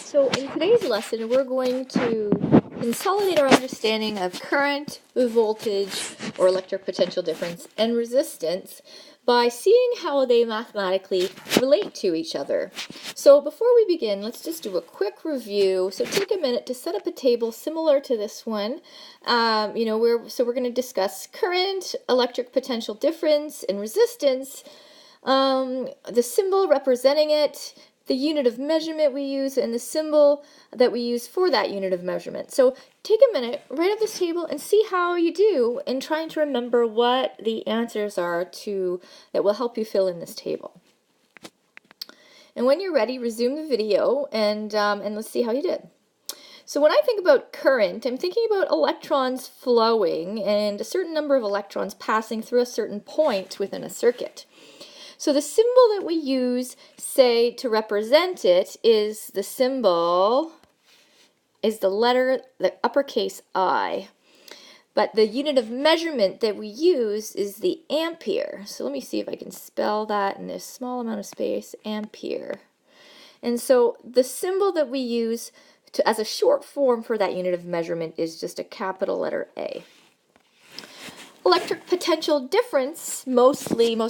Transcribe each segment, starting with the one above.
So in today's lesson, we're going to consolidate our understanding of current, voltage, or electric potential difference, and resistance by seeing how they mathematically relate to each other. So before we begin, let's just do a quick review. So take a minute to set up a table similar to this one. We're going to discuss current, electric potential difference, and resistance, the symbol representing it, the unit of measurement we use, and the symbol that we use for that unit of measurement. So take a minute, write up this table, and see how you do in trying to remember what the answers are that will help you fill in this table. And when you're ready, resume the video, and let's see how you did. So when I think about current, I'm thinking about electrons flowing and a certain number of electrons passing through a certain point within a circuit. So the symbol that we use, say, to represent it is the letter, the uppercase I. But the unit of measurement that we use is the ampere. So let me see if I can spell that in this small amount of space, ampere. And so the symbol that we use as a short form for that unit of measurement is just a capital letter A. Electric potential difference, most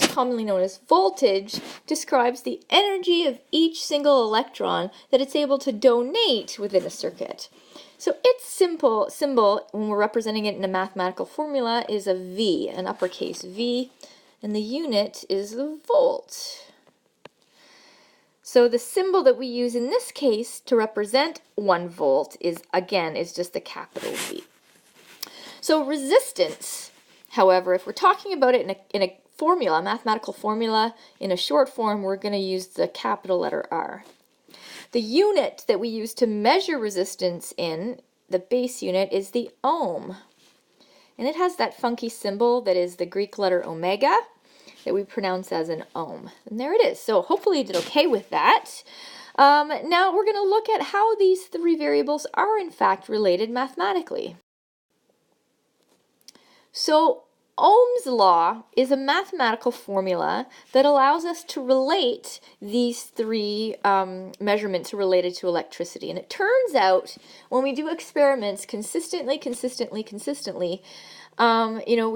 commonly known as voltage, describes the energy of each single electron that it's able to donate within a circuit. So its symbol, when we're representing it in a mathematical formula, is a V, an uppercase V, and the unit is the volt. So the symbol that we use in this case to represent 1 volt is just the capital V. So resistance, however, if we're talking about it in a formula, a mathematical formula, in a short form, we're going to use the capital letter R. The unit that we use to measure resistance in, the base unit, is the ohm. And it has that funky symbol that is the Greek letter omega that we pronounce as an ohm. And there it is. So hopefully you did okay with that. Now we're going to look at how these three variables are in fact related mathematically. So Ohm's Law is a mathematical formula that allows us to relate these three measurements related to electricity. And it turns out when we do experiments consistently, we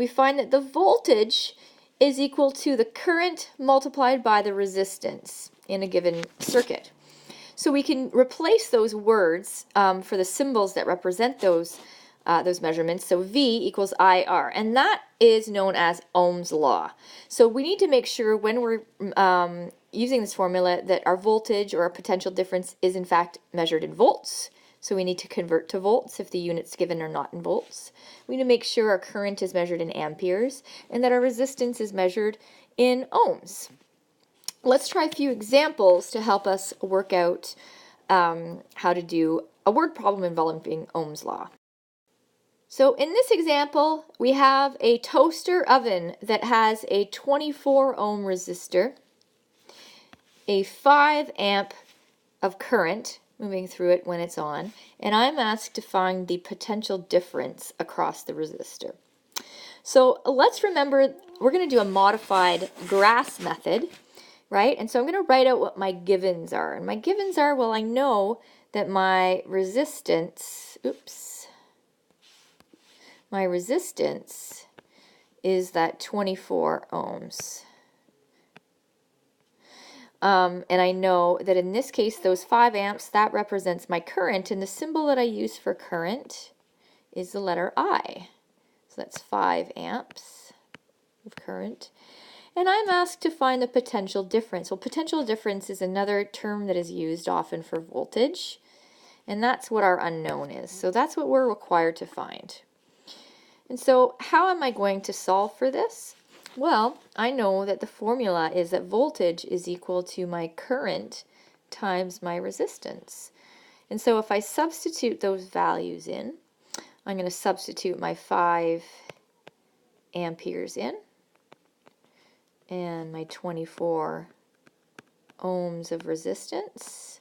find that the voltage is equal to the current multiplied by the resistance in a given circuit. So we can replace those words for the symbols that represent those measurements. So V equals IR, and that is known as Ohm's Law. So we need to make sure when we're using this formula that our voltage or our potential difference is in fact measured in volts. So we need to convert to volts if the units given are not in volts. We need to make sure our current is measured in amperes and that our resistance is measured in ohms. Let's try a few examples to help us work out how to do a word problem involving Ohm's Law. So in this example, we have a toaster oven that has a 24 ohm resistor, a 5 amp of current moving through it when it's on, and I'm asked to find the potential difference across the resistor. So let's remember, we're going to do a modified grass method, right? And so I'm going to write out what my givens are. And my givens are, well, I know that my resistance is that 24 ohms. And I know that in this case, those 5 amps, that represents my current, and the symbol that I use for current is the letter I. So that's 5 amps of current. And I'm asked to find the potential difference. Well, potential difference is another term that is used often for voltage, and that's what our unknown is. So that's what we're required to find. And so how am I going to solve for this? Well, I know that the formula is that voltage is equal to my current times my resistance. And so if I substitute those values in, I'm going to substitute my 5 amperes in and my 24 ohms of resistance.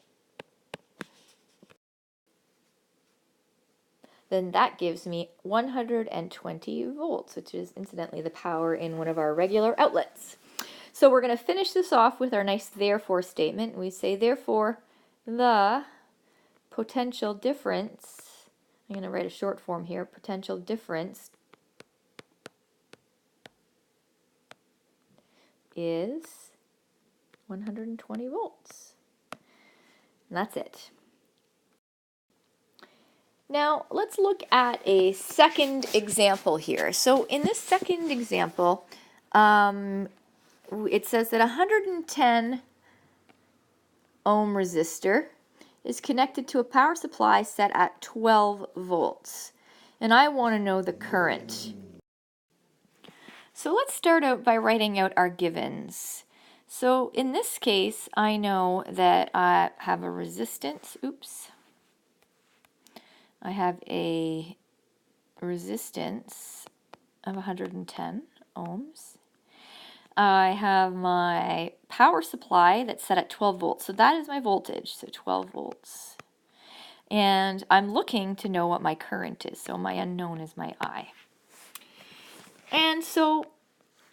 Then that gives me 120 volts, which is incidentally the power in one of our regular outlets. So we're going to finish this off with our nice therefore statement. We say, therefore, the potential difference, I'm going to write a short form here, potential difference is 120 volts. And that's it. Now let's look at a second example here. So in this second example, it says that 110 ohm resistor is connected to a power supply set at 12 volts. And I want to know the current. So let's start out by writing out our givens. So in this case, I know that I have a resistance, I have a resistance of 110 ohms. I have my power supply that's set at 12 volts. So that is my voltage, so 12 volts. And I'm looking to know what my current is. So my unknown is my I. And so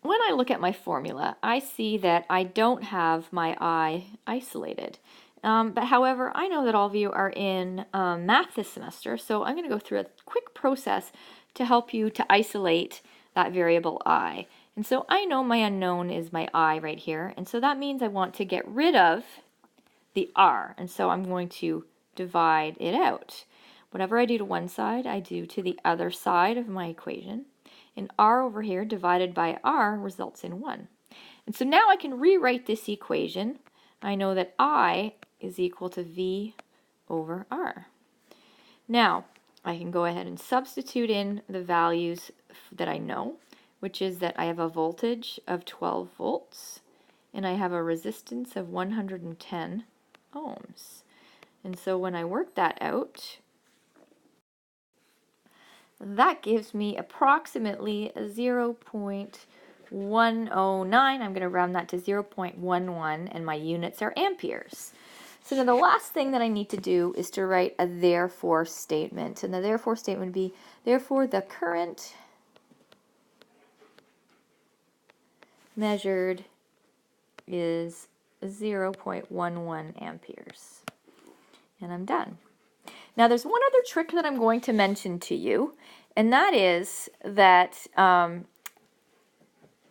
when I look at my formula, I see that I don't have my I isolated. But however, I know that all of you are in math this semester, so I'm going to go through a quick process to help you to isolate that variable I. And so I know my unknown is my I right here, and so that means I want to get rid of the R, and so I'm going to divide it out. Whatever I do to one side, I do to the other side of my equation, and R over here divided by R results in 1. And so now I can rewrite this equation. I know that I is equal to V over R. Now, I can go ahead and substitute in the values that I know, which is that I have a voltage of 12 volts, and I have a resistance of 110 ohms. And so when I work that out, that gives me approximately 0.109. I'm going to round that to 0.11, and my units are amperes. So now the last thing that I need to do is to write a therefore statement. And the therefore statement would be, therefore the current measured is 0.11 amperes. And I'm done. Now there's one other trick that I'm going to mention to you, and that is that I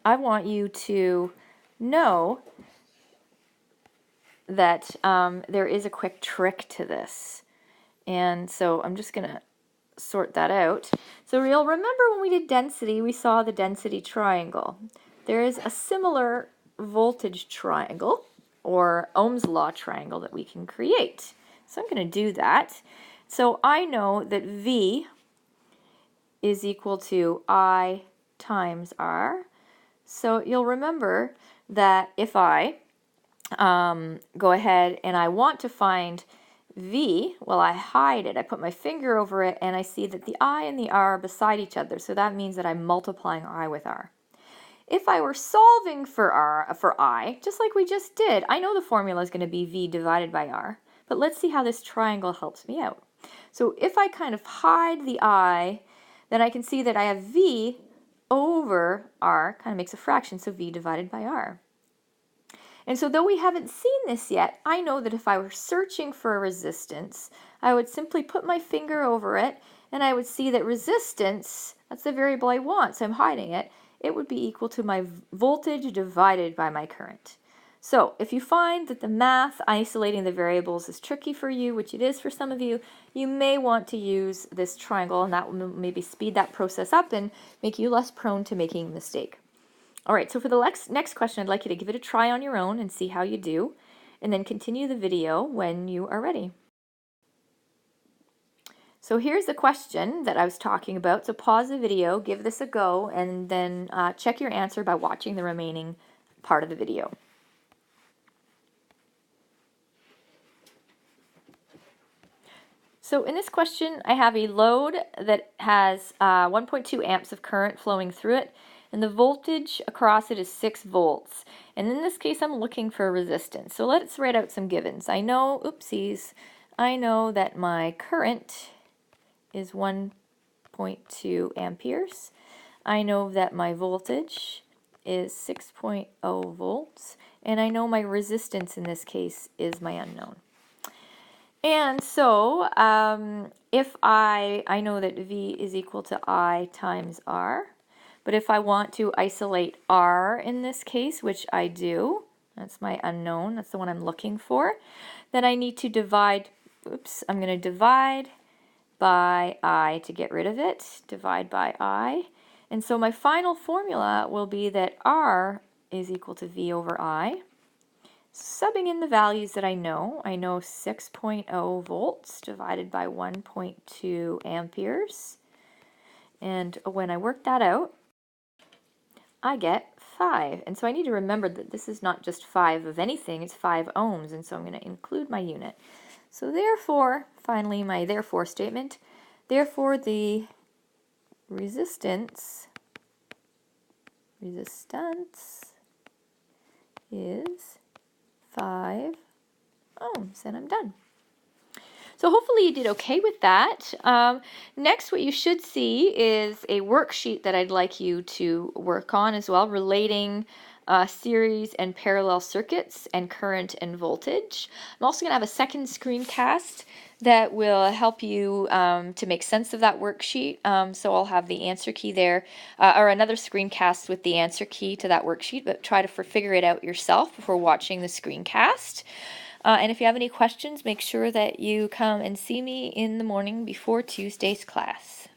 want you to know that there is a quick trick to this. And so I'm just going to sort that out. So you'll remember when we did density, we saw the density triangle. There is a similar voltage triangle, or Ohm's Law triangle, that we can create. So I'm going to do that. So I know that V is equal to I times R. So you'll remember that if I go ahead and I want to find V, well, I hide it. I put my finger over it, and I see that the I and the R are beside each other. So that means that I'm multiplying I with R. If I were solving for I, just like we just did, I know the formula is going to be V divided by R. But let's see how this triangle helps me out. So if I kind of hide the I, then I can see that I have V over R, kind of makes a fraction, so V divided by R. And so though we haven't seen this yet, I know that if I were searching for a resistance, I would simply put my finger over it, and I would see that resistance, that's the variable I want, so I'm hiding it, it would be equal to my voltage divided by my current. So if you find that the math isolating the variables is tricky for you, which it is for some of you, you may want to use this triangle, and that will maybe speed that process up and make you less prone to making a mistake. All right, so for the next question, I'd like you to give it a try on your own and see how you do, and then continue the video when you are ready. So here's the question that I was talking about. So pause the video, give this a go, and then check your answer by watching the remaining part of the video. So in this question, I have a load that has 1.2 amps of current flowing through it, and the voltage across it is 6 volts. And in this case, I'm looking for a resistance. So let's write out some givens. I know, I know that my current is 1.2 amperes. I know that my voltage is 6.0 volts. And I know my resistance in this case is my unknown. And so if I know that V is equal to I times R, but if I want to isolate R in this case, which I do, that's my unknown, that's the one I'm looking for, then I need to divide, oops, I'm going to divide by I to get rid of it, divide by I. And so my final formula will be that R is equal to V over I. Subbing in the values that I know 6.0 volts divided by 1.2 amperes. And when I work that out, I get 5. And so I need to remember that this is not just 5 of anything, it's 5 ohms. And so I'm going to include my unit. So therefore, finally my therefore statement, therefore the resistance is 5 ohms, and I'm done. So hopefully you did okay with that. Next, what you should see is a worksheet that I'd like you to work on as well, relating series and parallel circuits and current and voltage. I'm also going to have a second screencast that will help you to make sense of that worksheet. So I'll have the answer key there, or another screencast with the answer key to that worksheet, but try to figure it out yourself before watching the screencast. And if you have any questions, make sure that you come and see me in the morning before Tuesday's class.